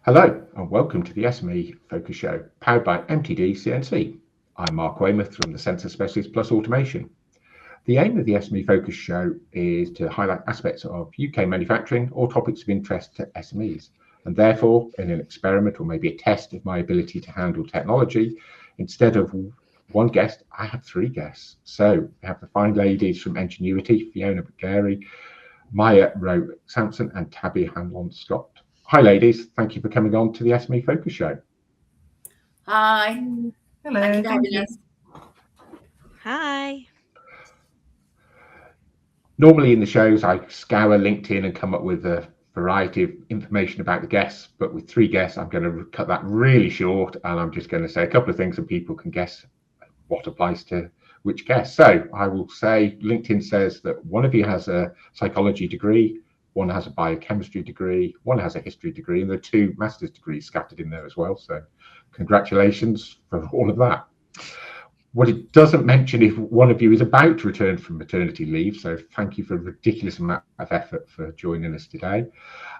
Hello and welcome to the SME Focus Show, powered by MTDCNC. I'm Mark Weymouth from the Sensor Specialist Plus Automation. The aim of the SME Focus Show is to highlight aspects of UK manufacturing or topics of interest to SMEs, and therefore, in an experiment or maybe a test of my ability to handle technology, instead of one guest, I have three guests. So we have the fine ladies from Enginuity, Fiona McGarry, Maia Rowe-Sampson and Tabby Hanlon-Scott. Hi ladies, thank you for coming on to the SME Focus Show. Hi. Hello. Thank you for having us. Hi. Normally in the shows I scour LinkedIn and come up with a variety of information about the guests, but with three guests I'm going to cut that really short and I'm just going to say a couple of things so people can guess what applies to which guest. So I will say LinkedIn says that one of you has a psychology degree, one has a biochemistry degree, one has a history degree, and there are two master's degrees scattered in there as well. So congratulations for all of that. What it doesn't mention if one of you is about to return from maternity leave. So thank you for a ridiculous amount of effort for joining us today.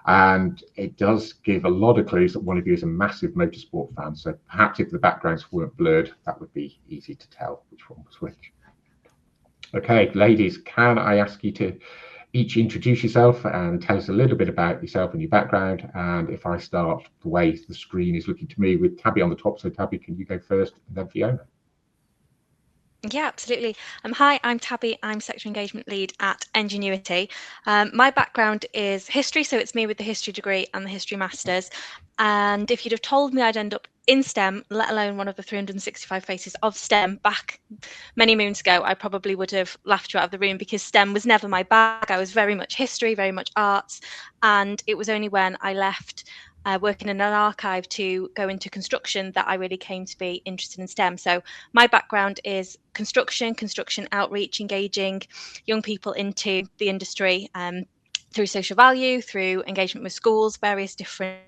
And it does give a lot of clues that one of you is a massive motorsport fan. So perhaps if the backgrounds weren't blurred, that would be easy to tell which one was which. Okay, ladies, can I ask you to each introduce yourself and tell us a little bit about yourself and your background. And if I start the way the screen is looking to me with Tabby on the top. So Tabby, can you go first and then Fiona? Yeah, absolutely. Hi, I'm Tabby. I'm Sector Engagement Lead at Enginuity. My background is history, so it's me with the history degree and the history masters. And if you'd have told me I'd end up in STEM, let alone one of the 365 faces of STEM back many moons ago, I probably would have laughed you out of the room because STEM was never my bag. I was very much history, very much arts. And it was only when I left working in an archive to go into construction that I really came to be interested in STEM. So my background is construction outreach, engaging young people into the industry through social value, through engagement with schools, various different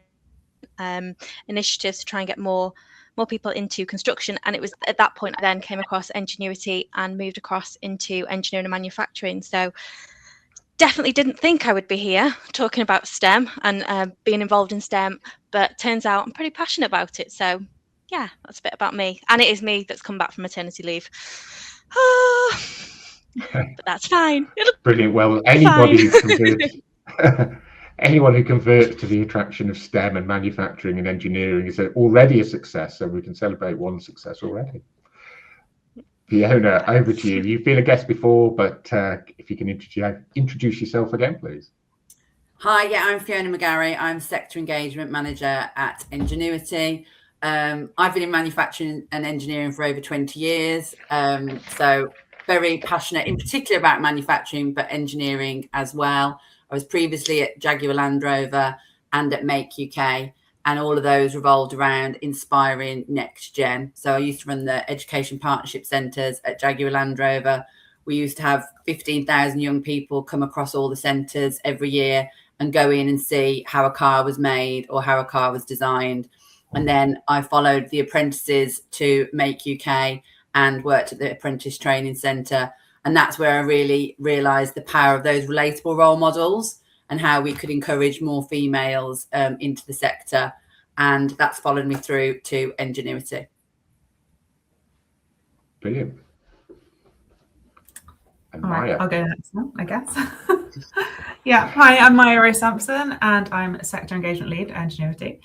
initiatives to try and get more people into construction. And it was at that point I then came across Enginuity and moved across into engineering and manufacturing. So definitely didn't think I would be here talking about STEM and being involved in STEM, but turns out I'm pretty passionate about it. So yeah, that's a bit about me. And it is me that's come back from maternity leave. But that's fine. Brilliant. Well, anybody who converts, anyone who converts to the attraction of STEM and manufacturing and engineering is already a success. So we can celebrate one success already. Fiona, over to you. You've been a guest before, but if you can introduce yourself again, please. Hi, yeah, I'm Fiona McGarry. I'm Sector Engagement Manager at Enginuity. I've been in manufacturing and engineering for over 20 years. So very passionate in particular about manufacturing, but engineering as well. I was previously at Jaguar Land Rover and at Make UK. And all of those revolved around inspiring next gen. So I used to run the education partnership centres at Jaguar Land Rover. We used to have 15,000 young people come across all the centres every year and go in and see how a car was made or how a car was designed. And then I followed the apprentices to Make UK and worked at the Apprentice Training Centre. And that's where I really realised the power of those relatable role models and how we could encourage more females into the sector. And that's followed me through to Enginuity. Brilliant. And All Maia. right, I'll go next one, I guess. Yeah, hi, I'm Maia Rowe-Sampson and I'm Sector Engagement Lead at Enginuity.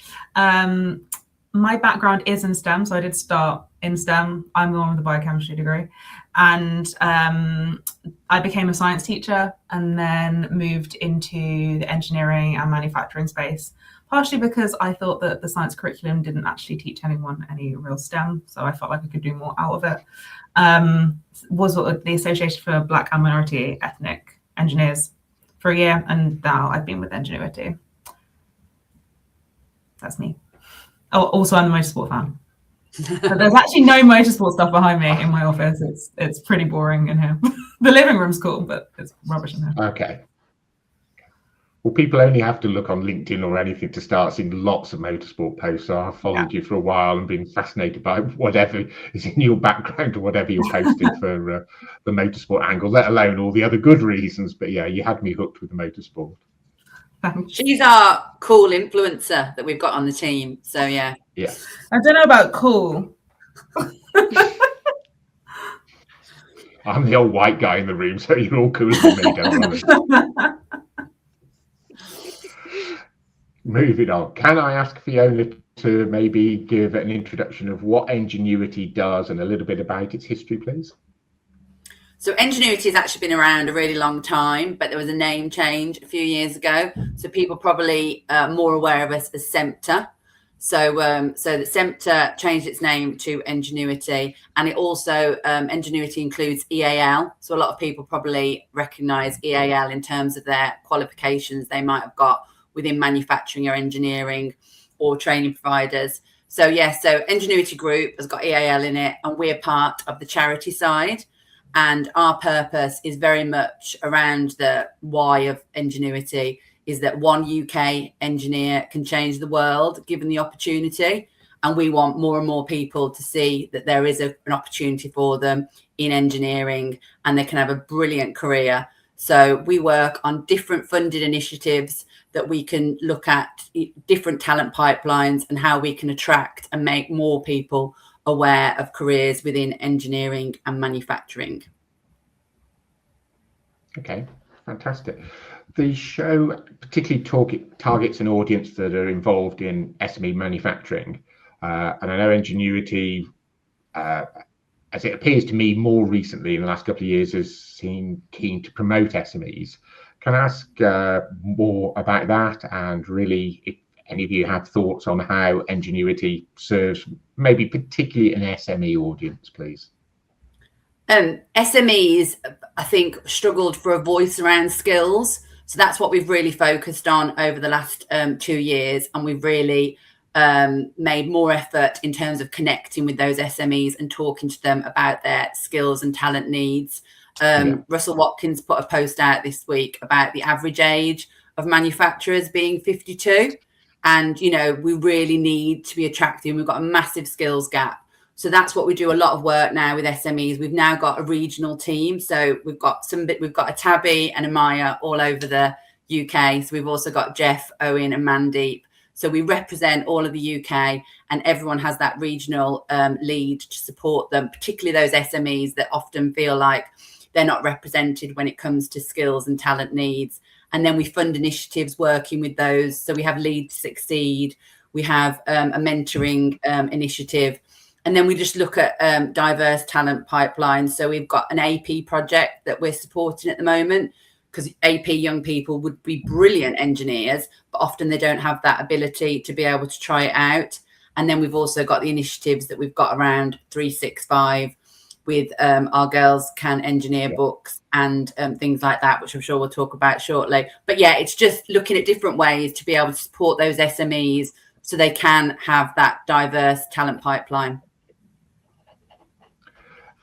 My background is in STEM, so I did start in STEM. I'm the one with the biochemistry degree. And I became a science teacher and then moved into the engineering and manufacturing space, partially because I thought that the science curriculum didn't actually teach anyone any real STEM. So I felt like I could do more out of it. Was the Association for Black and Minority Ethnic Engineers for a year, and now I've been with Enginuity. That's me. Oh, also I'm a motorsport fan. But there's actually no motorsport stuff behind me in my office. It's pretty boring in here. The living room's cool, but it's rubbish in here. Okay. Well, people only have to look on LinkedIn or anything to start seeing lots of motorsport posts. So I've followed you for a while and been fascinated by whatever is in your background or whatever you're posting for the motorsport angle, let alone all the other good reasons. But yeah, you had me hooked with the motorsport. Thanks. She's our cool influencer that we've got on the team. So yeah. Yeah. I don't know about cool. I'm the old white guy in the room, so you're all cooler than me, don't worry. Moving on, can I ask Fiona to maybe give an introduction of what Enginuity does and a little bit about its history, please? So Enginuity has actually been around a really long time, but there was a name change a few years ago. So people probably more aware of us as SMETA. So that SMETA changed its name to Enginuity, and it also Enginuity includes EAL. So a lot of people probably recognise EAL in terms of their qualifications they might have got within manufacturing or engineering or training providers. So so Enginuity Group has got EAL in it, and we're part of the charity side. And our purpose is very much around the why of Enginuity, is that one UK engineer can change the world given the opportunity. And we want more and more people to see that there is an opportunity for them in engineering, and they can have a brilliant career. So we work on different funded initiatives that we can look at, different talent pipelines, and how we can attract and make more people aware of careers within engineering and manufacturing. Okay, fantastic. The show particularly targets an audience that are involved in SME manufacturing, and I know Enginuity, as it appears to me more recently in the last couple of years, has seemed keen to promote SMEs. Can I ask more about that, and really if any of you have thoughts on how Enginuity serves maybe particularly an SME audience, please? SMEs, I think, struggled for a voice around skills. So that's what we've really focused on over the last 2 years. And we've really made more effort in terms of connecting with those SMEs and talking to them about their skills and talent needs. Russell Watkins put a post out this week about the average age of manufacturers being 52. And, you know, we really need to be attractive. We've got a massive skills gap. So that's what we do a lot of work now with SMEs. We've now got a regional team. So we've got a Tabby and a Maia all over the UK. So we've also got Jeff, Owen and Mandeep. So we represent all of the UK, and everyone has that regional lead to support them, particularly those SMEs that often feel like they're not represented when it comes to skills and talent needs. And then we fund initiatives working with those. So we have Lead to Succeed. We have a mentoring initiative. And then we just look at diverse talent pipelines. So we've got an AP project that we're supporting at the moment, because AP young people would be brilliant engineers, but often they don't have that ability to be able to try it out. And then we've also got the initiatives that we've got around 365 with our Girls Can Engineer books and things like that, which I'm sure we'll talk about shortly. But yeah, it's just looking at different ways to be able to support those SMEs so they can have that diverse talent pipeline.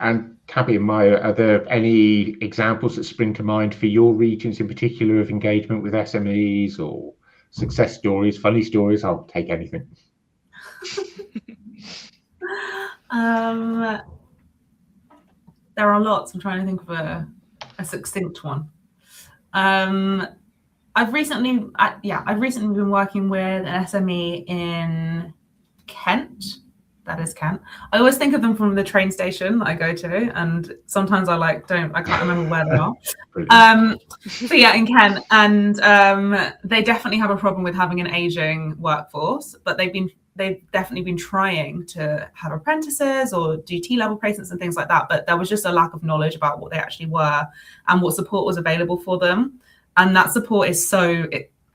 And Tabby and Maia, are there any examples that spring to mind for your regions in particular of engagement with SMEs, or success stories, funny stories? I'll take anything. There are lots. I'm trying to think of a succinct one. I've recently been working with an SME in Kent. That is Kent. I always think of them from the train station that I go to, and sometimes I can't remember where they are. So yeah, in Kent, and they definitely have a problem with having an aging workforce, but they've definitely been trying to have apprentices or do T-level placements and things like that, but there was just a lack of knowledge about what they actually were and what support was available for them. And that support is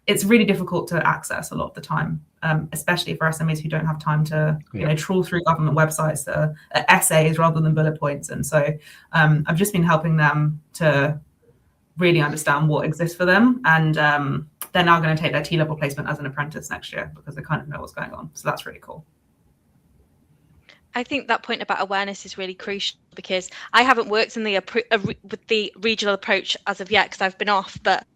it's really difficult to access a lot of the time, especially for SMEs who don't have time to trawl through government websites that are essays rather than bullet points. And so I've just been helping them to really understand what exists for them. And they're now going to take their T-level placement as an apprentice next year because they kind of know what's going on. So that's really cool. I think that point about awareness is really crucial, because I haven't worked in with the regional approach as of yet because I've been off, but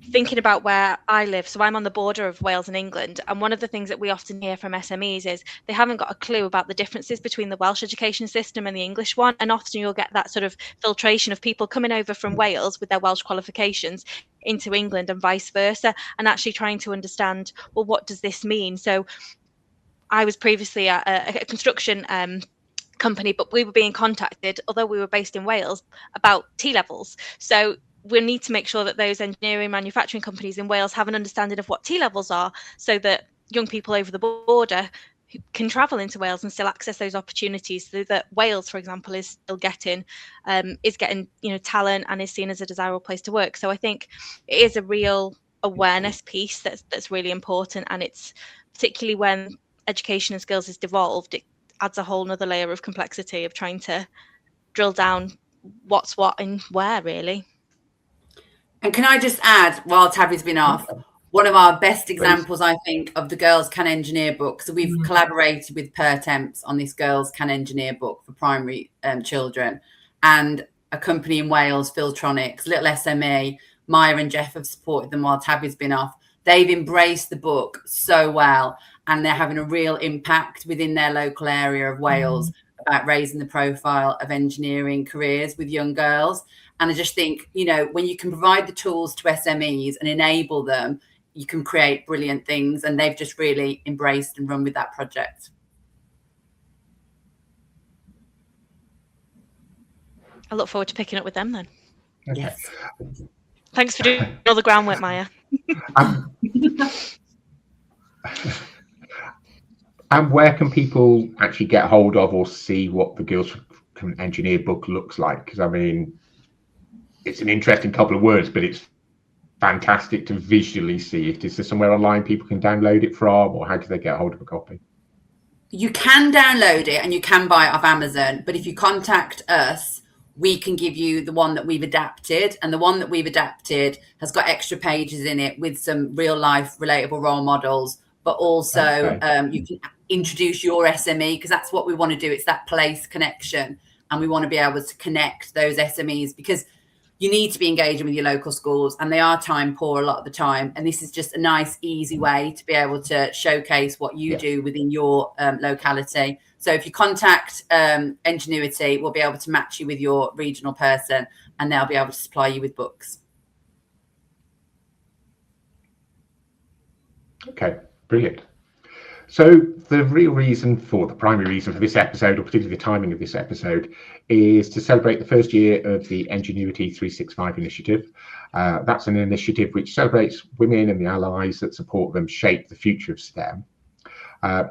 thinking about where I live, so I'm on the border of Wales and England, and one of the things that we often hear from SMEs is they haven't got a clue about the differences between the Welsh education system and the English one, and often you'll get that sort of filtration of people coming over from Wales with their Welsh qualifications into England and vice versa, and actually trying to understand, well, what does this mean? So I was previously at a construction company, but we were being contacted, although we were based in Wales, about T-levels. So we need to make sure that those engineering manufacturing companies in Wales have an understanding of what T-levels are, so that young people over the border can travel into Wales and still access those opportunities, so that Wales, for example, is still getting talent and is seen as a desirable place to work. So I think it is a real awareness piece that's really important, and it's particularly when education and skills is devolved, it adds a whole nother layer of complexity of trying to drill down what's what and where, really. And can I just add, while Tabby's been off, one of our best examples, I think, of the Girls Can Engineer book. So we've collaborated with Pertemps on this Girls Can Engineer book for primary children, and a company in Wales, Filtronics, little SME, Maia and Jeff have supported them while Tabby's been off. They've embraced the book so well, and they're having a real impact within their local area of Wales about raising the profile of engineering careers with young girls. And I just think, when you can provide the tools to SMEs and enable them, you can create brilliant things. And they've just really embraced and run with that project. I look forward to picking up with them then. Okay. Yes. Thanks for doing all the groundwork, Maia. And where can people actually get hold of or see what the Girls Can Engineer book looks like? Because, I mean, it's an interesting couple of words, but it's fantastic to visually see it. Is there somewhere online people can download it from, or how do they get hold of a copy? You can download it and you can buy it off Amazon, but if you contact us, we can give you the one that we've adapted, and the one that we've adapted has got extra pages in it with some real life relatable role models, but also you can introduce your SME, because that's what we want to do. It's that place connection, and we want to be able to connect those SMEs, because you need to be engaging with your local schools, and they are time poor a lot of the time. And this is just a nice, easy way to be able to showcase what you do within your locality. So if you contact Enginuity, we'll be able to match you with your regional person, and they'll be able to supply you with books. Okay, brilliant. So the primary reason for this episode, or particularly the timing of this episode, is to celebrate the first year of the Enginuity365 initiative. That's an initiative which celebrates women and the allies that support them shape the future of STEM. From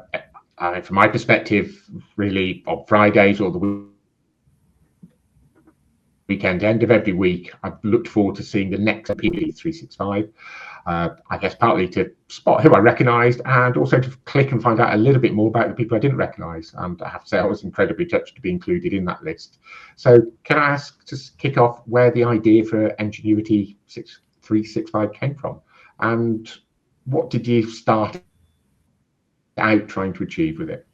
my perspective, really, on Fridays or the weekend end of every week, I've looked forward to seeing the next Enginuity365. I guess partly to spot who I recognised, and also to click and find out a little bit more about the people I didn't recognise. And I have to say, I was incredibly touched to be included in that list. So can I ask, to kick off, where the idea for Enginuity365 came from? And what did you start out trying to achieve with it?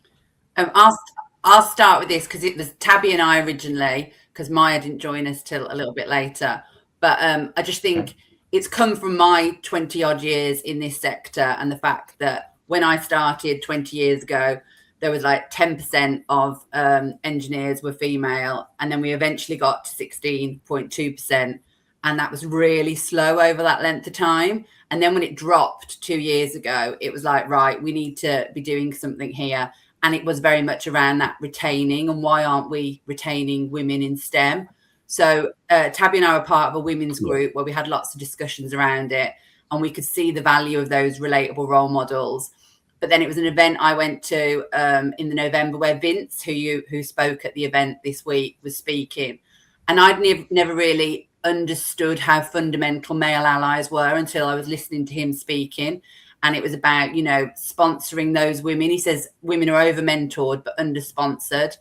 I'll start with this, because it was Tabby and I originally, because Maia didn't join us till a little bit later. But I just think it's come from my 20 odd years in this sector, and the fact that when I started 20 years ago, there was like 10% of engineers were female, and then we eventually got to 16.2%, and that was really slow over that length of time. And then when it dropped 2 years ago, it was like, right, we need to be doing something here. And it was very much around that retaining, and why aren't we retaining women in STEM? So Tabby and I were part of a women's group where we had lots of discussions around it, and we could see the value of those relatable role models. But then it was an event I went to in the November, where Vince, who spoke at the event this week, was speaking. And I'd never really understood how fundamental male allies were until I was listening to him speaking. And it was about, sponsoring those women. He says women are over mentored but under sponsored.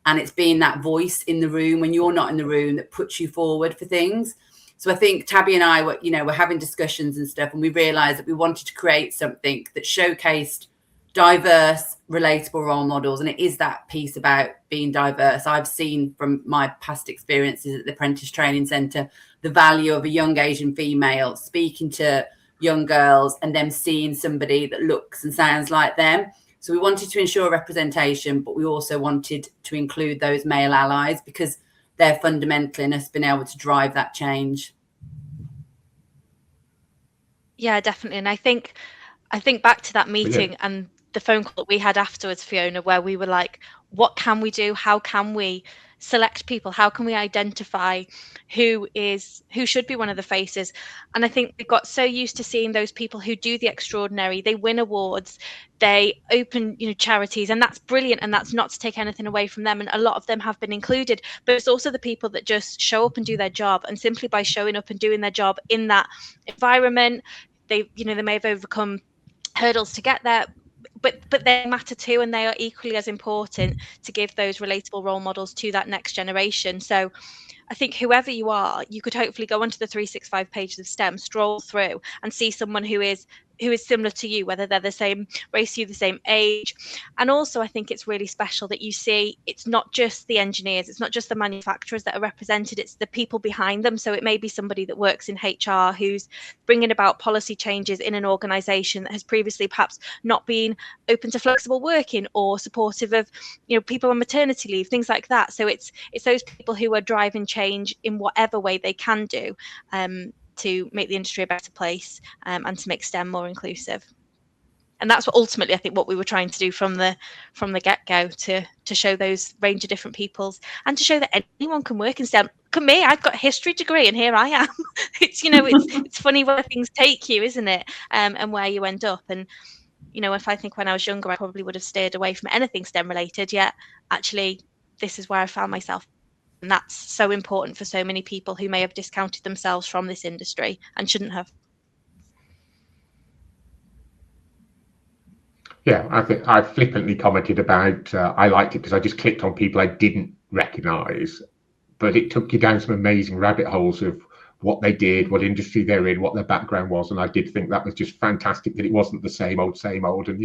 And it's being that voice in the room when you're not in the room that puts you forward for things. So I think Tabby and I were having discussions and stuff, and we realized that we wanted to create something that showcased diverse, relatable role models. And it is that piece about being diverse. I've seen from my past experiences at the Apprentice Training Centre the value of a young Asian female speaking to young girls and them seeing somebody that looks and sounds like them. So we wanted to ensure representation, but we also wanted to include those male allies, because they're fundamental in us being able to drive that change. Yeah, definitely. And I think back to that meeting and the phone call that we had afterwards, Fiona, where we were like, what can we do? How can we select people? How can we identify who should be one of the faces? And I think we got so used to seeing those people who do the extraordinary. They win awards, they open, charities, and that's brilliant. And that's not to take anything away from them. And a lot of them have been included, but it's also the people that just show up and do their job. And simply by showing up and doing their job in that environment, they may have overcome hurdles to get there, but they matter too, and they are equally as important to give those relatable role models to that next generation. So I think whoever you are, you could hopefully go onto the 365 pages of STEM, scroll through and see someone who is similar to you, whether they're the same race, you the same age. And also I think it's really special that you see it's not just the engineers, it's not just the manufacturers that are represented, it's the people behind them. So it may be somebody that works in HR who's bringing about policy changes in an organization that has previously perhaps not been open to flexible working or supportive of people on maternity leave, things like that. So it's those people who are driving change in whatever way they can do, to make the industry a better place, and to make STEM more inclusive. And that's what ultimately I think what we were trying to do from the get-go, to show those range of different peoples and to show that anyone can work in STEM. Look at me, I've got a history degree and here I am. It's it's funny where things take you, isn't it? And where you end up. And if I think when I was younger I probably would have steered away from anything STEM related, yet actually this is where I found myself. And that's so important for so many people who may have discounted themselves from this industry and shouldn't have. Yeah, I think I flippantly commented about I liked it because I just clicked on people I didn't recognise, but it took you down some amazing rabbit holes of what they did, what industry they're in, what their background was, and I did think that was just fantastic that it wasn't the same old, and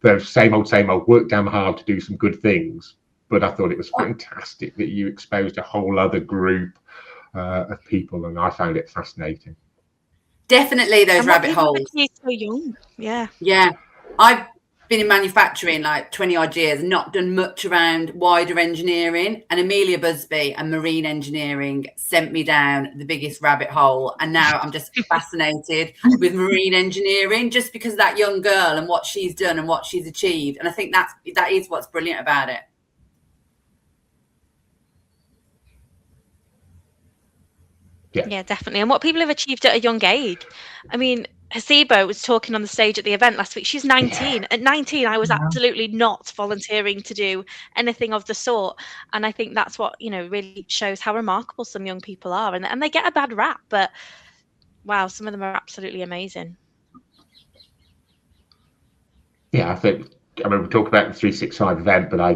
the same old worked damn hard to do some good things. But I thought it was fantastic that you exposed a whole other group of people, and I found it fascinating. Definitely those rabbit holes. So young, yeah. I've been in manufacturing like 20 odd years and not done much around wider engineering, and Amelia Busby and marine engineering sent me down the biggest rabbit hole, and now I'm just fascinated with marine engineering just because of that young girl and what she's done and what she's achieved. And I think that is what's brilliant about it. Yeah, definitely. And what people have achieved at a young age. I mean, Hasiba was talking on the stage at the event last week. She's 19. At 19, I was absolutely not volunteering to do anything of the sort. And I think that's what, really shows how remarkable some young people are. And they get a bad rap, but wow, some of them are absolutely amazing. Yeah, we talk about the 365 event, but I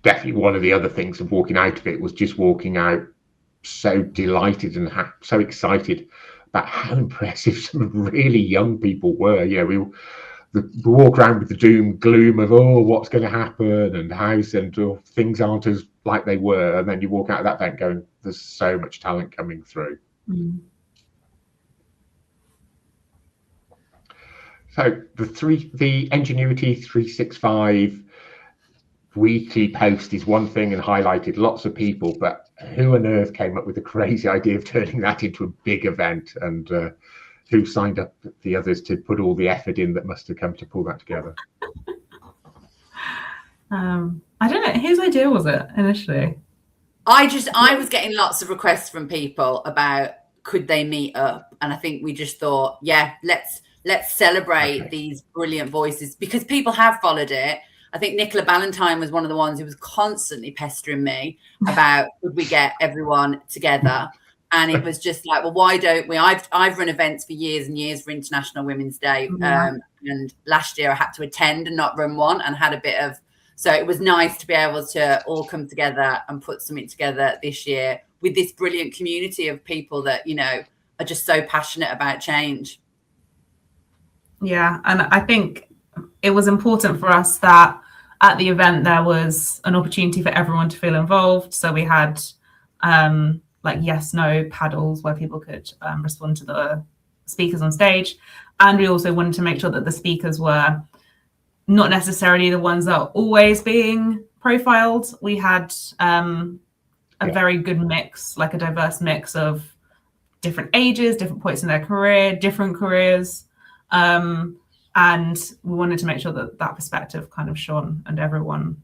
definitely, one of the other things of walking out of it was just walking out so delighted and so excited about how impressive some really young people were. We walk around with the doom gloom of what's going to happen and things aren't as like they were, and then you walk out of that event going, there's so much talent coming through. So the Enginuity365 weekly post is one thing and highlighted lots of people, but who on earth came up with the crazy idea of turning that into a big event, and who signed up the others to put all the effort in that must have come to pull that together? I don't know, whose idea was it initially? I was getting lots of requests from people about could they meet up, and I think we just thought, let's celebrate these brilliant voices, because people have followed it. I think Nicola Ballantyne was one of the ones who was constantly pestering me about could we get everyone together, and it was just like, well, why don't we? I've run events for years and years for International Women's Day, and last year I had to attend and not run one, and had a bit of, so it was nice to be able to all come together and put something together this year with this brilliant community of people that are just so passionate about change. Yeah, and I think it was important for us that at the event there was an opportunity for everyone to feel involved. So we had yes, no paddles where people could respond to the speakers on stage. And we also wanted to make sure that the speakers were not necessarily the ones that are always being profiled. We had a very good mix, a diverse mix of different ages, different points in their career, different careers. And we wanted to make sure that that perspective kind of shone and everyone,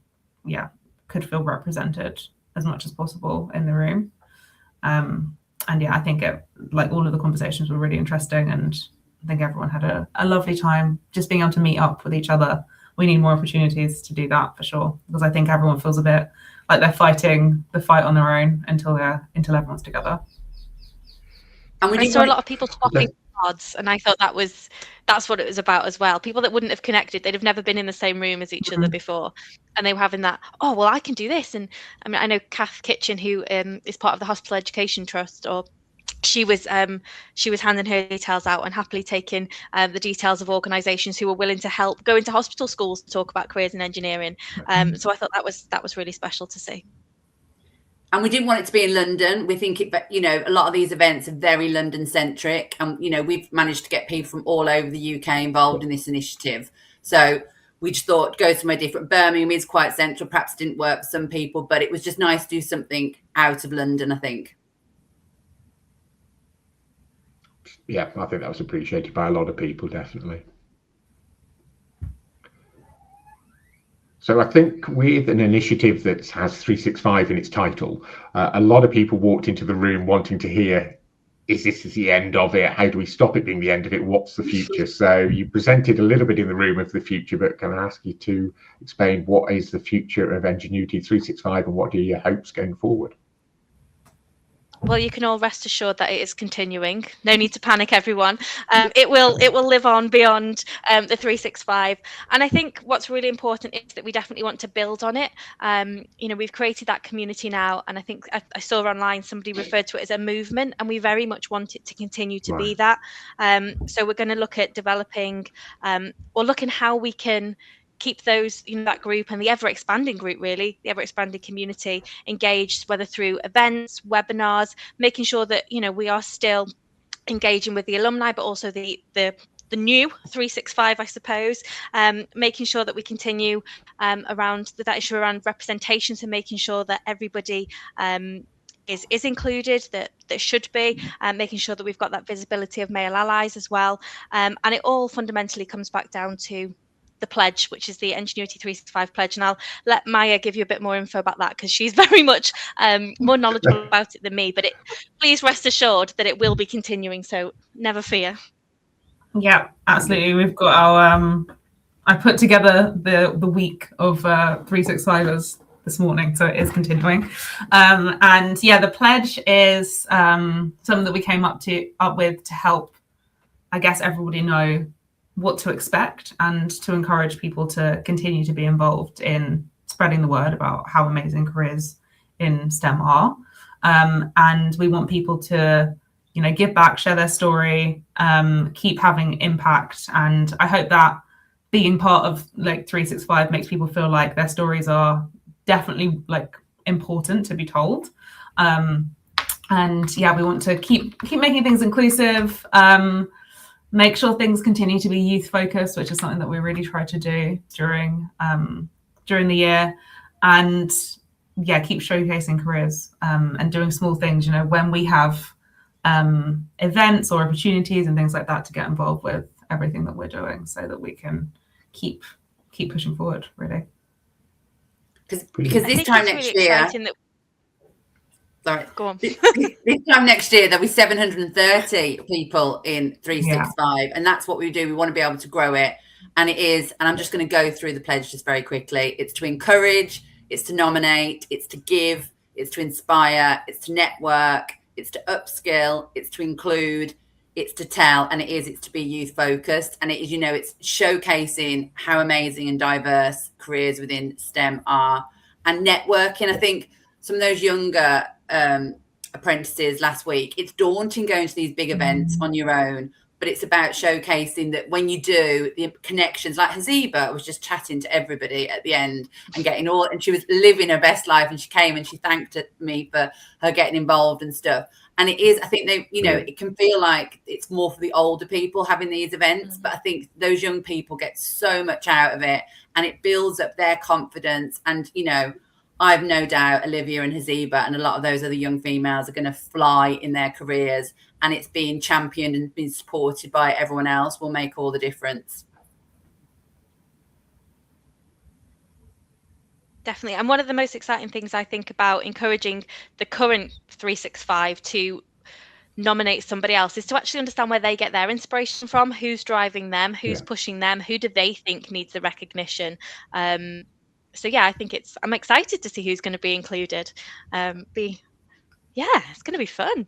could feel represented as much as possible in the room. And I think all of the conversations were really interesting, and I think everyone had a lovely time just being able to meet up with each other. We need more opportunities to do that for sure, because I think everyone feels a bit like they're fighting the fight on their own until everyone's together. And I saw a lot of people swapping cards, and I thought that's what it was about as well. People that wouldn't have connected, they'd have never been in the same room as each other before, and they were having that, oh well, I can do this. And I mean, I know Kath Kitchen, who is part of the Hospital Education Trust, or she was handing her details out and happily taking the details of organisations who were willing to help go into hospital schools to talk about careers in engineering. So I thought that was really special to see. And we didn't want it to be in London. We think a lot of these events are very London centric. We've managed to get people from all over the UK involved in this initiative. So we just thought go somewhere different. Birmingham is quite central, perhaps didn't work for some people, but it was just nice to do something out of London, I think. Yeah, I think that was appreciated by a lot of people, definitely. So I think with an initiative that has 365 in its title, a lot of people walked into the room wanting to hear, is this the end of it? How do we stop it being the end of it? What's the future? So you presented a little bit in the room of the future, but can I ask you to explain what is the future of Enginuity365 and what are your hopes going forward? Well, you can all rest assured that it is continuing. No need to panic, everyone. It will live on beyond the 365. And I think what's really important is that we definitely want to build on it. We've created that community now, and I think I saw online somebody referred to it as a movement, and we very much want it to continue to be that. So we're going to look at developing or looking how we can keep those, that group and the ever-expanding group, really, the ever-expanding community engaged, whether through events, webinars, making sure that, we are still engaging with the alumni, but also the new 365, I suppose, making sure that we continue around that issue around representation, so making sure that everybody is included, that should be, making sure that we've got that visibility of male allies as well. And it all fundamentally comes back down to the pledge, which is the Enginuity365 pledge, and I'll let Maia give you a bit more info about that, because she's very much more knowledgeable about it than me, but please rest assured that it will be continuing, so never fear. Yeah, absolutely. We've got our I put together the week of 365ers this morning, so it is continuing. And the pledge is something that we came up with to help, I guess, everybody know what to expect and to encourage people to continue to be involved in spreading the word about how amazing careers in STEM are. And we want people to, give back, share their story, keep having impact. And I hope that being part of 365 makes people feel like their stories are definitely important to be told. And we want to keep making things inclusive, make sure things continue to be youth focused, which is something that we really try to do during the year, and keep showcasing careers and doing small things, when we have events or opportunities and things like that, to get involved with everything that we're doing, so that we can keep pushing forward, really. Because this time next year, sorry, go on. This time next year, there'll be 730 people in 365, and that's what we do. We want to be able to grow it, and it is. And I'm just going to go through the pledge just very quickly. It's to encourage, it's to nominate, it's to give, it's to inspire, it's to network, it's to upskill, it's to include, it's to tell, and it's to be youth focused, and it is, it's showcasing how amazing and diverse careers within STEM are, and networking. I think some of those younger apprentices last week, it's daunting going to these big events on your own, but it's about showcasing that when you do, the connections, like Haziba was just chatting to everybody at the end and getting all, and she was living her best life, and she came and she thanked me for her getting involved and stuff. And it is, I think it can feel like it's more for the older people having these events, but I think those young people get so much out of it, and it builds up their confidence. And, I've no doubt Olivia and Haziba and a lot of those other young females are going to fly in their careers, and it's being championed and being supported by everyone else will make all the difference. Definitely. And one of the most exciting things I think about encouraging the current 365 to nominate somebody else is to actually understand where they get their inspiration from, who's driving them, who's pushing them, who do they think needs the recognition. So yeah, I think I'm excited to see who's going to be included. It's going to be fun.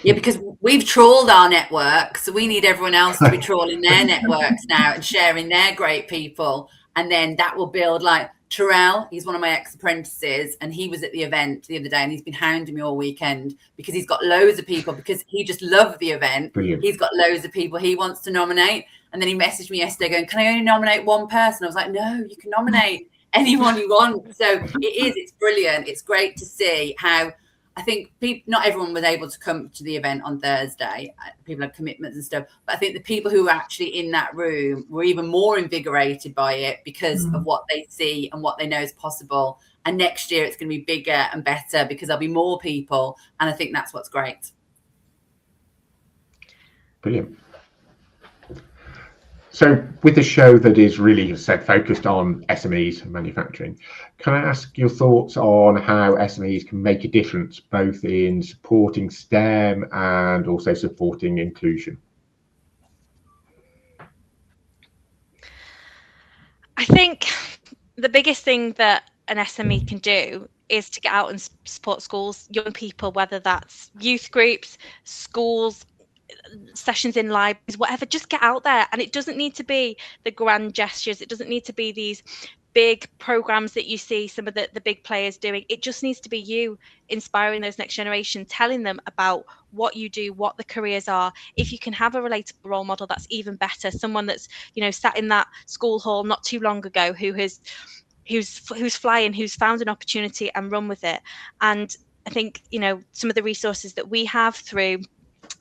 Yeah, because we've trawled our network, so we need everyone else to be trawling their networks now and sharing their great people, and then that will build. Like Terrell, he's one of my ex-apprentices, and he was at the event the other day, and he's been hounding me all weekend because he's got loads of people, because he just loved the event. Brilliant. He's got loads of people he wants to nominate, and then he messaged me yesterday going, "Can I only nominate one person?" I was like, "No, you can nominate anyone you want." So it's brilliant. It's great to see how. I think not everyone was able to come to the event on Thursday. People had commitments and stuff. But I think the people who were actually in that room were even more invigorated by it because of what they see and what they know is possible. And next year it's going to be bigger and better because there'll be more people. And I think that's what's great. Brilliant. So with a show that is really, as I said, focused on SMEs and manufacturing, can I ask your thoughts on how SMEs can make a difference both in supporting STEM and also supporting inclusion? I think the biggest thing that an SME can do is to get out and support schools, young people, whether that's youth groups, schools, sessions in libraries, whatever. Just get out there. And it doesn't need to be the grand gestures. It doesn't need to be these big programs that you see some of the big players doing. It just needs to be you inspiring those next generation, telling them about what you do, what the careers are. If you can have a relatable role model, that's even better. Someone that's, sat in that school hall not too long ago who's flying, who's found an opportunity and run with it. And I think, some of the resources that we have through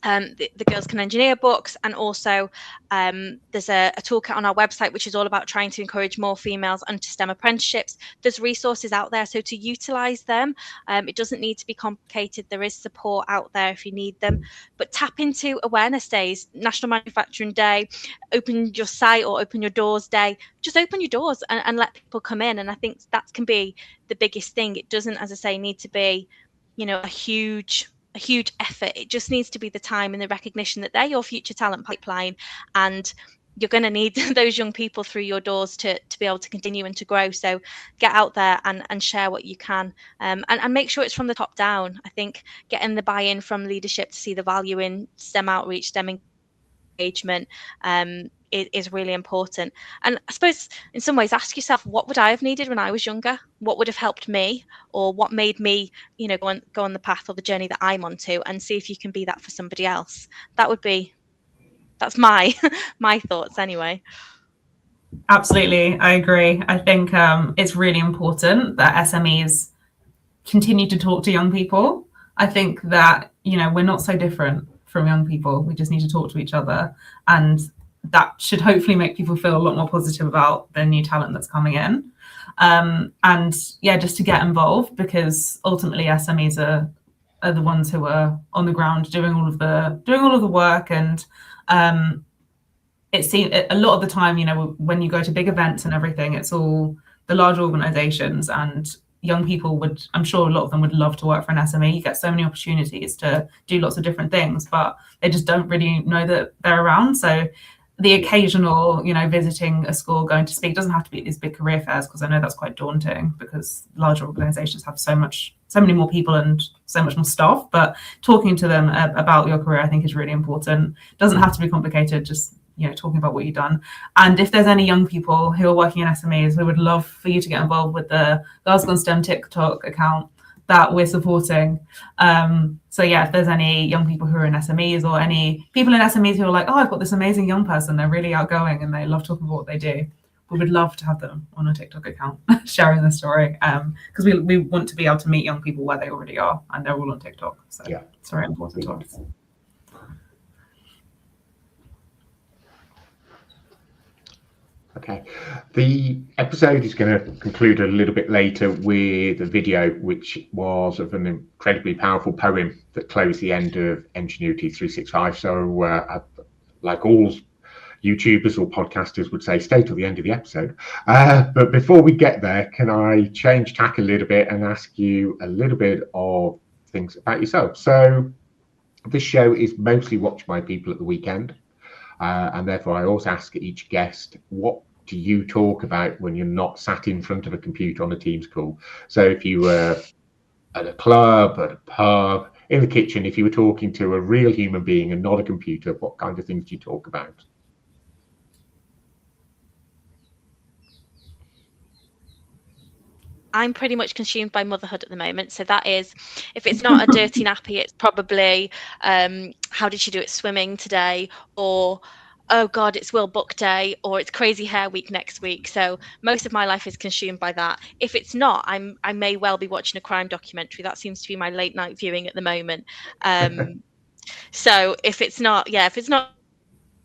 the Girls Can Engineer books, and also there's a toolkit on our website which is all about trying to encourage more females into STEM apprenticeships. There's resources out there, so to utilize them. It doesn't need to be complicated. There is support out there if you need them, but tap into awareness days, National Manufacturing Day, open your site or open your doors day. Just open your doors and let people come in. And I think that can be the biggest thing. It doesn't, as I say, need to be a huge effort. It just needs to be the time and the recognition that they're your future talent pipeline, and you're going to need those young people through your doors to be able to continue and to grow. So get out there and share what you can, and make sure it's from the top down. I think getting the buy-in from leadership to see the value in STEM outreach, STEM engagement is really important. And I suppose in some ways ask yourself, what would I have needed when I was younger? What would have helped me, or what made me go on the path or the journey that I'm on to, and see if you can be that for somebody else. That's my my thoughts anyway. Absolutely, I agree. I think it's really important that SMEs continue to talk to young people. I think that we're not so different from young people. We just need to talk to each other, and that should hopefully make people feel a lot more positive about the new talent that's coming in. And yeah, just to get involved, because ultimately SMEs are the ones who are on the ground doing all of the work. And it seems a lot of the time, when you go to big events and everything, it's all the large organizations, and young people I'm sure a lot of them would love to work for an SME. You get so many opportunities to do lots of different things, but they just don't really know that they're around. So the occasional, visiting a school, going to speak, doesn't have to be these big career fairs, because I know that's quite daunting, because larger organizations have so many more people and so much more staff. But talking to them about your career, I think, is really important. Doesn't have to be complicated, just talking about what you've done. And if there's any young people who are working in SMEs, we would love for you to get involved with the Girls Gone STEM TikTok account that we're supporting. So yeah, if there's any young people who are in SMEs, or any people in SMEs who are like, oh, I've got this amazing young person, they're really outgoing and they love talking about what they do, we would love to have them on a TikTok account sharing their story, because we want to be able to meet young people where they already are, and they're all on TikTok. So yeah, it's very important to us. Okay, the episode is going to conclude a little bit later with a video which was of an incredibly powerful poem that closed the end of Enginuity365. So like all YouTubers or podcasters would say, stay till the end of the episode. But before we get there, can I change tack a little bit and ask you a little bit of things about yourself? So this show is mostly watched by people at the weekend. And therefore, I always ask each guest, what do you talk about when you're not sat in front of a computer on a Teams call? So if you were at a club, at a pub, in the kitchen, if you were talking to a real human being and not a computer, what kind of things do you talk about? I'm pretty much consumed by motherhood at the moment. So that is, if it's not a dirty nappy, it's probably how did she do it swimming today? Or, oh God, it's Will Book Day, or it's Crazy Hair Week next week. So most of my life is consumed by that. If it's not, I may well be watching a crime documentary. That seems to be my late night viewing at the moment. So if it's not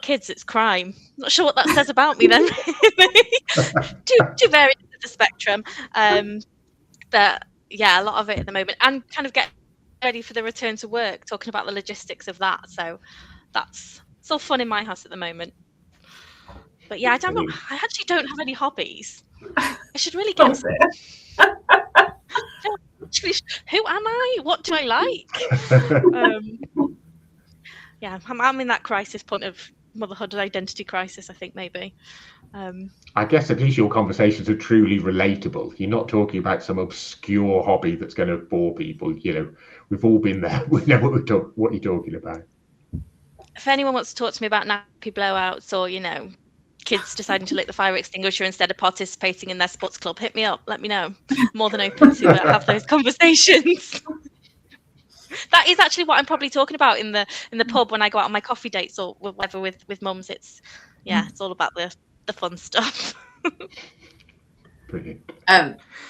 kids, it's crime. Not sure what that says about me then. Two very ends of the spectrum. But yeah, a lot of it at the moment, and kind of get ready for the return to work, talking about the logistics of that. So that's it's all fun in my house at the moment. But yeah, I actually don't have any hobbies. I should really get who am I? What do I like? Yeah, I'm in that crisis point of motherhood and identity crisis, I think, maybe. I guess at least your conversations are truly relatable. You're not talking about some obscure hobby that's going to bore people. You know, we've all been there. We know what you're talking about. If anyone wants to talk to me about nappy blowouts or, you know, kids deciding to lick the fire extinguisher instead of participating in their sports club, hit me up. Let me know. More than open to have those conversations. That is actually what I'm probably talking about in the pub when I go out on my coffee dates or whatever with mums. It's all about the fun stuff. Brilliant.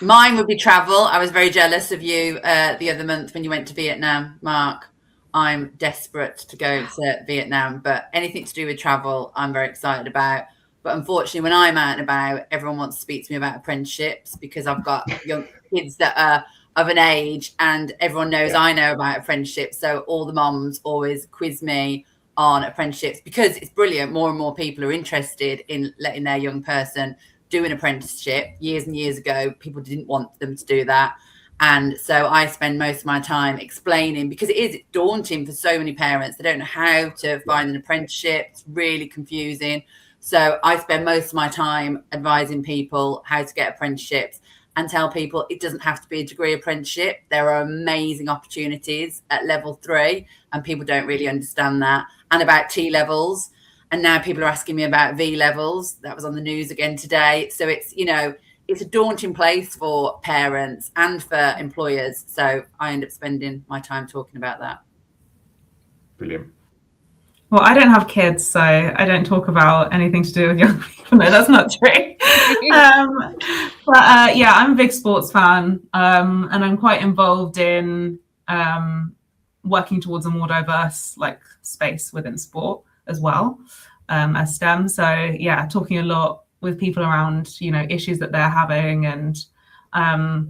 Mine would be travel. I was very jealous of you the other month when you went to Vietnam, Mark. I'm desperate to go to Vietnam, but anything to do with travel, I'm very excited about. But unfortunately, when I'm out and about, everyone wants to speak to me about apprenticeships because I've got young kids that are of an age, and everyone knows I know about apprenticeships. So all the moms always quiz me on apprenticeships because it's brilliant. More and more people are interested in letting their young person do an apprenticeship. Years and years ago, people didn't want them to do that. And so I spend most of my time explaining, because it is daunting for so many parents. They don't know how to find an apprenticeship. It's really confusing. So I spend most of my time advising people how to get apprenticeships and tell people it doesn't have to be a degree apprenticeship. There are amazing opportunities at level 3, and people don't really understand that. And about T levels. And now people are asking me about V levels. That was on the news again today. So it's, you know, it's a daunting place for parents and for employers. So I end up spending my time talking about that. Brilliant. Well, I don't have kids, so I don't talk about anything to do with young people. No, that's not true. But yeah, I'm a big sports fan, and I'm quite involved in working towards a more diverse space within sport as well, as STEM. So yeah, talking a lot with people around, you know, issues that they're having and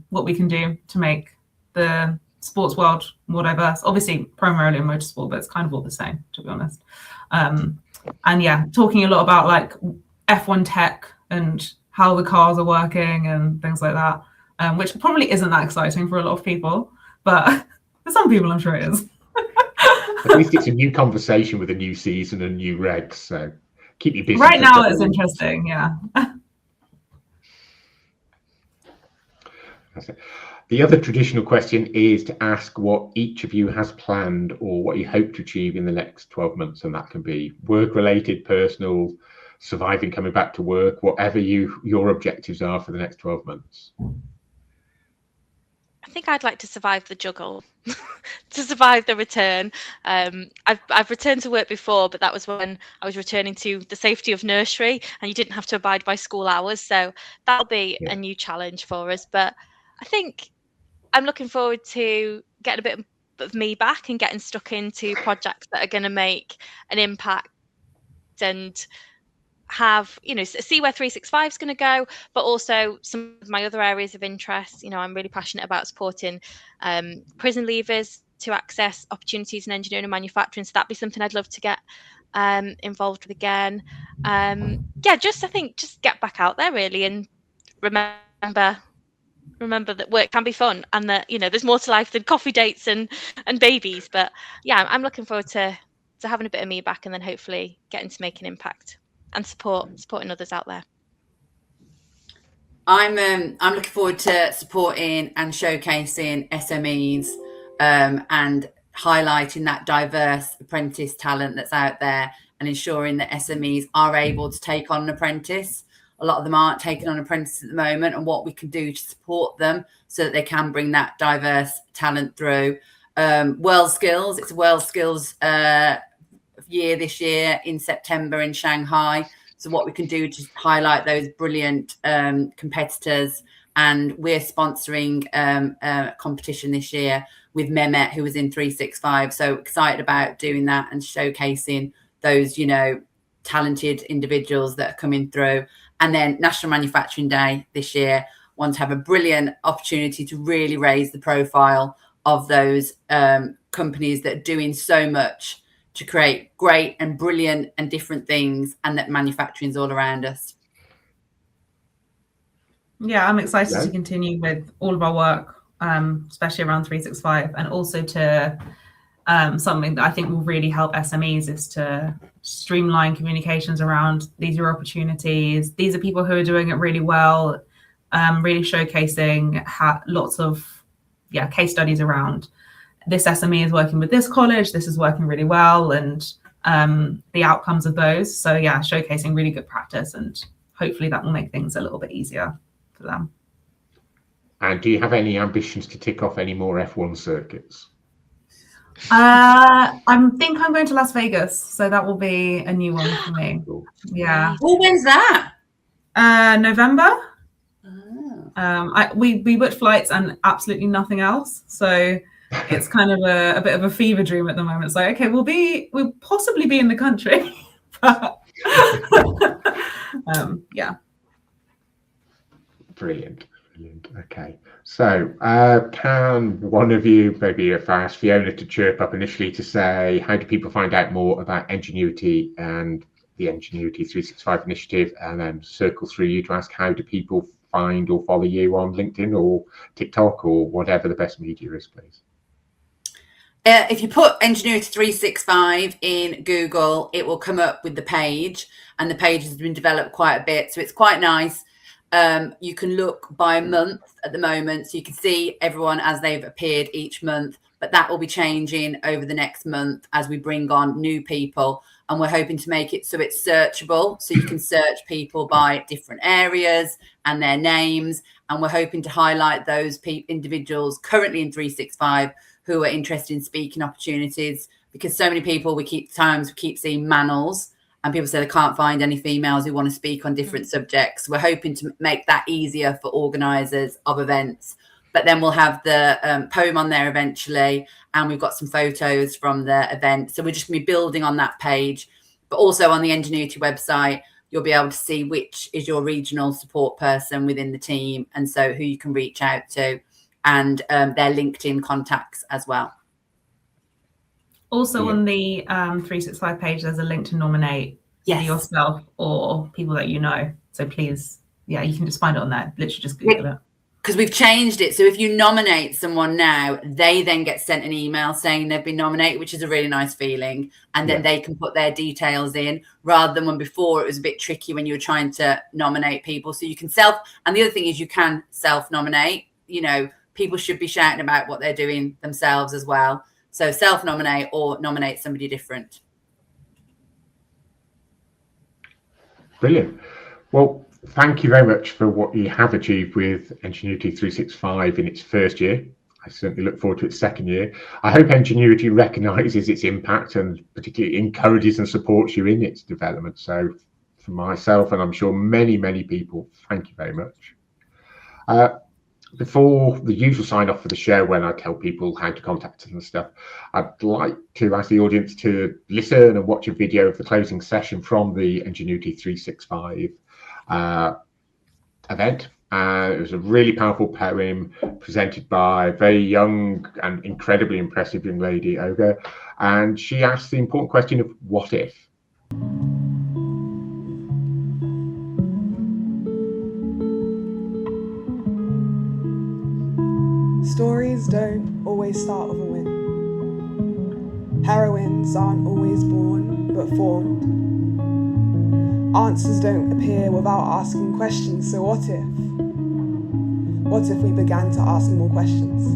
what we can do to make the sports world more diverse. Obviously, primarily in motorsport, but it's kind of all the same, to be honest. And yeah, talking a lot about like F1 tech and how the cars are working and things like that, which probably isn't that exciting for a lot of people, but for some people, I'm sure it is. At least it's a new conversation with a new season and new regs, so keep you busy. Right now, it's interesting, yeah. That's it. The other traditional question is to ask what each of you has planned or what you hope to achieve in the next 12 months. And that can be work-related, personal, surviving, coming back to work, whatever your objectives are for the next 12 months. I think I'd like to survive the juggle, to survive the return. I've returned to work before, but that was when I was returning to the safety of nursery and you didn't have to abide by school hours. So that'll be a new challenge for us. But I think I'm looking forward to getting a bit of me back and getting stuck into projects that are going to make an impact and have, you know, see where 365 is going to go, but also some of my other areas of interest. You know, I'm really passionate about supporting prison leavers to access opportunities in engineering and manufacturing. So that'd be something I'd love to get involved with again. Yeah, just I think just get back out there really, and remember that work can be fun, and that, you know, there's more to life than coffee dates and babies. But yeah, I'm looking forward to having a bit of me back, and then hopefully getting to make an impact and supporting others out there. I'm looking forward to supporting and showcasing SMEs and highlighting that diverse apprentice talent that's out there, and ensuring that SMEs are able to take on an apprentice. A lot of them aren't taking on apprentices at the moment, and what we can do to support them so that they can bring that diverse talent through. World Skills, it's a World Skills year this year in September in Shanghai. So what we can do to highlight those brilliant competitors, and we're sponsoring a competition this year with Mehmet, who was in 365. So excited about doing that and showcasing those, you know, talented individuals that are coming through. And then National Manufacturing Day this year, want to have a brilliant opportunity to really raise the profile of those companies that are doing so much to create great and brilliant and different things, and that manufacturing is all around us. Yeah, I'm excited to continue with all of our work, especially around 365, and also to something that I think will really help SMEs is to streamline communications around these are opportunities. These are people who are doing it really well, really showcasing lots of case studies around this SME is working with this college, this is working really well, and the outcomes of those. So yeah, showcasing really good practice, and hopefully that will make things a little bit easier for them. And do you have any ambitions to tick off any more F1 circuits? I think I'm going to Las Vegas, so that will be a new one for me. Cool. Yeah. Oh, when's that? November. Oh. We booked flights and absolutely nothing else, so it's kind of a bit of a fever dream at the moment. It's like, okay, we'll possibly be in the country, but yeah. Brilliant. Okay, so can one of you, maybe if I ask Fiona to chirp up initially to say, how do people find out more about Enginuity and the Enginuity365 initiative, and then circle through you to ask, how do people find or follow you on LinkedIn or TikTok or whatever the best media is, please? If you put Enginuity365 in Google, it will come up with the page, and the page has been developed quite a bit, so it's quite nice. You can look by month at the moment, so you can see everyone as they've appeared each month, but that will be changing over the next month as we bring on new people, and we're hoping to make it so it's searchable, so you can search people by different areas and their names, and we're hoping to highlight those individuals currently in 365 who are interested in speaking opportunities, because so many people we keep seeing manels, and people say they can't find any females who want to speak on different subjects. We're hoping to make that easier for organisers of events. But then we'll have the poem on there eventually, and we've got some photos from the event. So we're just going to be building on that page. But also on the Enginuity website, you'll be able to see which is your regional support person within the team, and so who you can reach out to, and their LinkedIn contacts as well. Also on the 365 page, there's a link to nominate yourself or people that you know. So please, yeah, you can just find it on there. Literally just Google it. Because we've changed it. So if you nominate someone now, they then get sent an email saying they've been nominated, which is a really nice feeling. And then they can put their details in, rather than when before it was a bit tricky when you were trying to nominate people. So you can and the other thing is you can self-nominate. You know, people should be shouting about what they're doing themselves as well. So self-nominate or nominate somebody different. Brilliant. Well, thank you very much for what you have achieved with Enginuity365 in its first year. I certainly look forward to its second year. I hope Enginuity recognises its impact and particularly encourages and supports you in its development. So for myself, and I'm sure many, many people, thank you very much. Before the usual sign off for the show, when I tell people how to contact us and stuff, I'd like to ask the audience to listen and watch a video of the closing session from the Enginuity365 event. It was a really powerful poem presented by a very young and incredibly impressive young lady, Olga, and she asked the important question of what if? Stories don't always start with a win. Heroines aren't always born, but formed. Answers don't appear without asking questions, so what if? What if we began to ask more questions?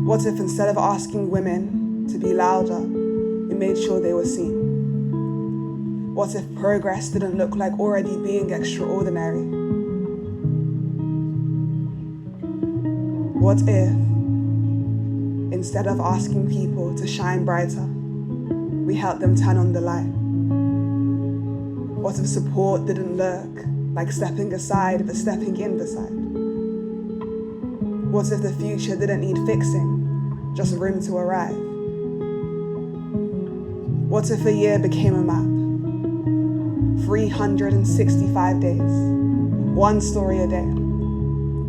What if instead of asking women to be louder, we made sure they were seen? What if progress didn't look like already being extraordinary? What if, instead of asking people to shine brighter, we helped them turn on the light? What if support didn't look like stepping aside, but stepping in beside? What if the future didn't need fixing, just room to arrive? What if a year became a map? 365 days, one story a day.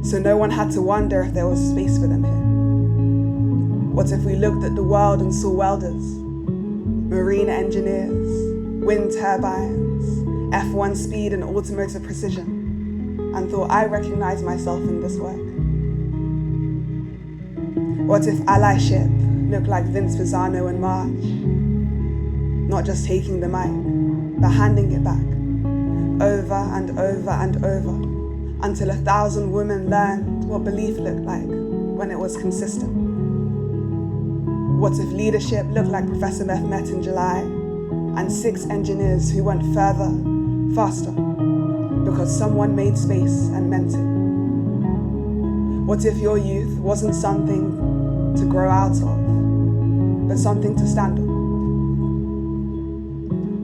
So no one had to wonder if there was space for them here. What if we looked at the world and saw welders, marine engineers, wind turbines, F1 speed and automotive precision, and thought I recognize myself in this work? What if allyship looked like Vince Pisano and March? Not just taking the mic, but handing it back, over and over and over, until 1,000 women learned what belief looked like when it was consistent. What if leadership looked like Professor Mehmet in July and 6 engineers who went further, faster, because someone made space and meant it? What if your youth wasn't something to grow out of, but something to stand on?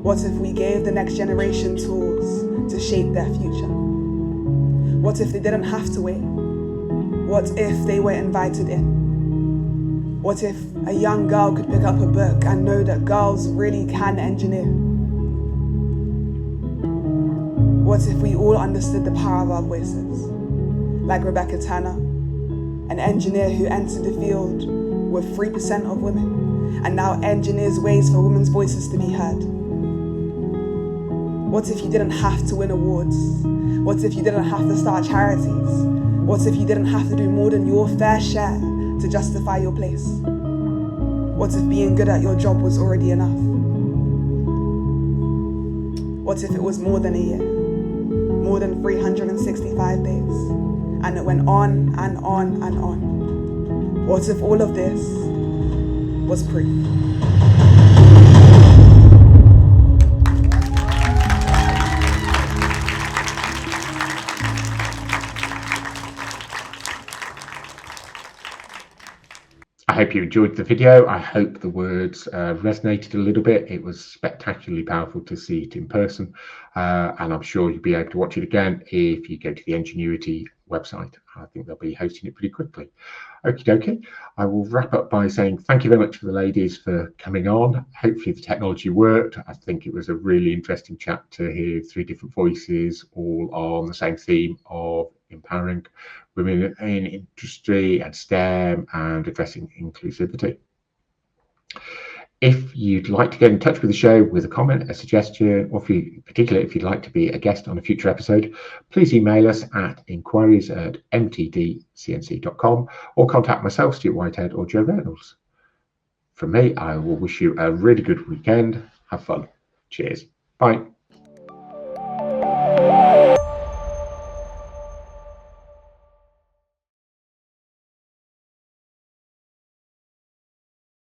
What if we gave the next generation tools to shape their future? What if they didn't have to wait? What if they were invited in? What if a young girl could pick up a book and know that girls really can engineer? What if we all understood the power of our voices? Like Rebecca Turner, an engineer who entered the field with 3% of women and now engineers ways for women's voices to be heard. What if you didn't have to win awards? What if you didn't have to start charities? What if you didn't have to do more than your fair share to justify your place? What if being good at your job was already enough? What if it was more than a year? More than 365 days? And it went on and on and on. What if all of this was proof? I hope you enjoyed the video. I hope the words resonated a little bit. It was spectacularly powerful to see it in person, and I'm sure you'll be able to watch it again if you go to the Enginuity website. I think they'll be hosting it pretty quickly. Okie dokie. I will wrap up by saying thank you very much for the ladies for coming on. Hopefully the technology worked. I think it was a really interesting chat to hear 3 different voices all on the same theme of empowering women in industry and STEM and addressing inclusivity. If you'd like to get in touch with the show with a comment, a suggestion, or particularly if you'd like to be a guest on a future episode, please email us at inquiries@mtdcnc.com or contact myself, Stuart Whitehead, or Joe Reynolds. From me, I will wish you a really good weekend. Have fun. Cheers. Bye.